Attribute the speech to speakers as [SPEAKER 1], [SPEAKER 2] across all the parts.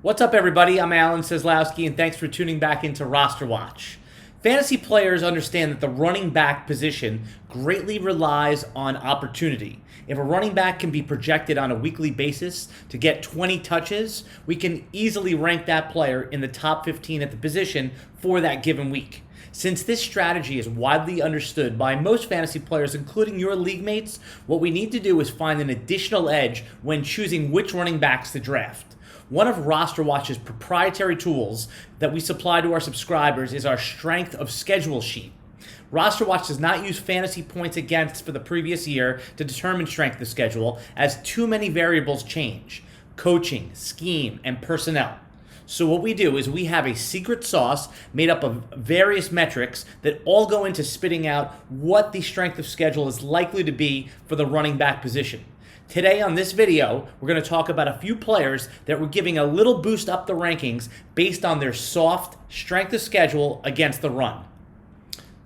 [SPEAKER 1] What's up, everybody? I'm Alan Seslowsky, and thanks for tuning back into Roster Watch. Fantasy players understand that the running back position greatly relies on opportunity. If a running back can be projected on a weekly basis to get 20 touches, we can easily rank that player in the top 15 at the position for that given week. Since this strategy is widely understood by most fantasy players, including your league mates, what we need to do is find an additional edge when choosing which running backs to draft. One of RosterWatch's proprietary tools that we supply to our subscribers is our strength of schedule sheet. RosterWatch does not use fantasy points against for the previous year to determine strength of schedule, as too many variables change: coaching, scheme, and personnel. So what we do is we have a secret sauce made up of various metrics that all go into spitting out what the strength of schedule is likely to be for the running back position. Today on this video, we're going to talk about a few players that we're giving a little boost up the rankings based on their soft strength of schedule against the run.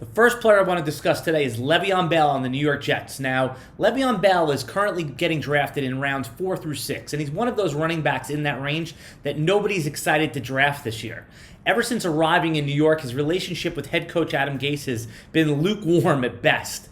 [SPEAKER 1] The first player I want to discuss today is LeVeon Bell on the New York Jets. Now, LeVeon Bell is currently getting drafted in rounds 4 through 6, and he's one of those running backs in that range that nobody's excited to draft this year. Ever since arriving in New York, his relationship with head coach Adam Gase has been lukewarm at best.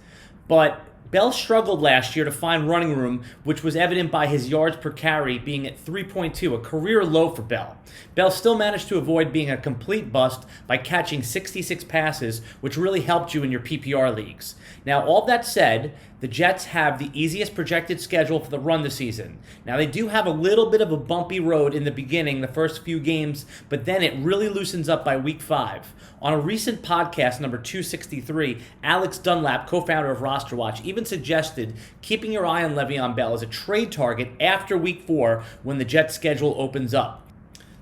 [SPEAKER 1] But Bell struggled last year to find running room, which was evident by his yards per carry being at 3.2, a career low for Bell. Bell still managed to avoid being a complete bust by catching 66 passes, which really helped you in your PPR leagues. Now, all that said, the Jets have the easiest projected schedule for the run this season. Now, they do have a little bit of a bumpy road in the beginning, the first few games, but then it really loosens up by week 5. On a recent podcast, number 263, Alex Dunlap, co-founder of RosterWatch, even suggested keeping your eye on LeVeon Bell as a trade target after week 4 when the Jets schedule opens up.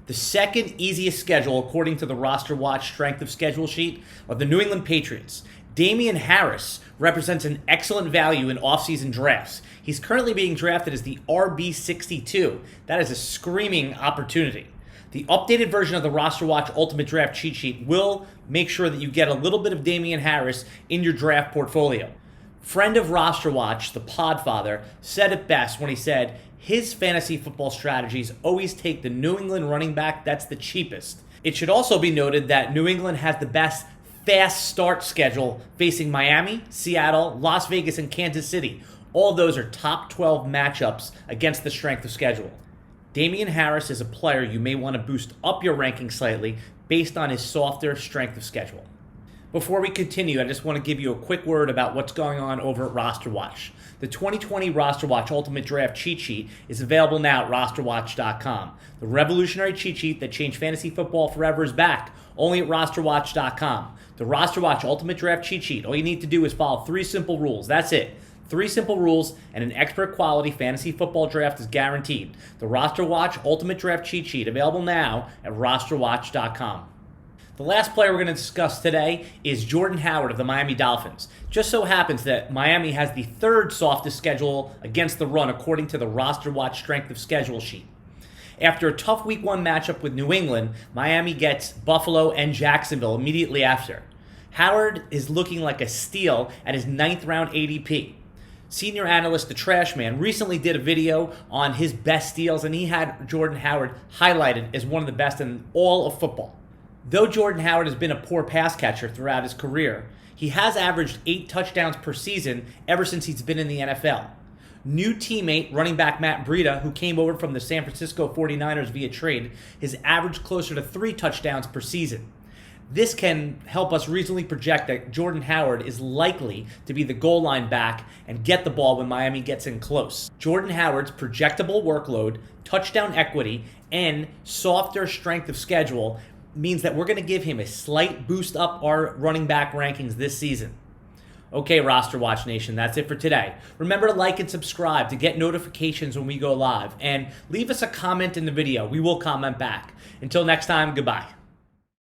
[SPEAKER 1] The second easiest schedule, according to the RosterWatch strength of schedule sheet, are the New England Patriots. Damien Harris represents an excellent value in offseason drafts. He's currently being drafted as the RB62. That is a screaming opportunity. The updated version of the RosterWatch Ultimate Draft cheat sheet will make sure that you get a little bit of Damien Harris in your draft portfolio. Friend of RosterWatch, the Podfather, said it best when he said his fantasy football strategies always take the New England running back that's the cheapest. It should also be noted that New England has the best fast start schedule, facing Miami, Seattle, Las Vegas, and Kansas City. All of those are top 12 matchups against the strength of schedule. Damien Harris is a player you may want to boost up your ranking slightly based on his softer strength of schedule. Before we continue, I just want to give you a quick word about what's going on over at RosterWatch. The 2020 RosterWatch Ultimate Draft cheat sheet is available now at RosterWatch.com. The revolutionary cheat sheet that changed fantasy football forever is back, only at RosterWatch.com. The RosterWatch Ultimate Draft cheat sheet, all you need to do is follow 3 simple rules. That's it. 3 simple rules, and an expert quality fantasy football draft is guaranteed. The RosterWatch Ultimate Draft cheat sheet, available now at RosterWatch.com. The last player we're going to discuss today is Jordan Howard of the Miami Dolphins. Just so happens that Miami has the 3rd softest schedule against the run, according to the RosterWatch strength of schedule sheet. After a tough week 1 matchup with New England, Miami gets Buffalo and Jacksonville immediately after. Howard is looking like a steal at his 9th round ADP. Senior analyst The Trash Man recently did a video on his best steals, and he had Jordan Howard highlighted as one of the best in all of football. Though Jordan Howard has been a poor pass catcher throughout his career, he has averaged 8 touchdowns per season ever since he's been in the NFL. New teammate, running back Matt Breida, who came over from the San Francisco 49ers via trade, has averaged closer to 3 touchdowns per season. This can help us reasonably project that Jordan Howard is likely to be the goal line back and get the ball when Miami gets in close. Jordan Howard's projectable workload, touchdown equity, and softer strength of schedule means that we're going to give him a slight boost up our running back rankings this season. Okay, Roster Watch Nation, that's it for today. Remember to like and subscribe to get notifications when we go live, and leave us a comment in the video. We will comment back. Until next time, goodbye.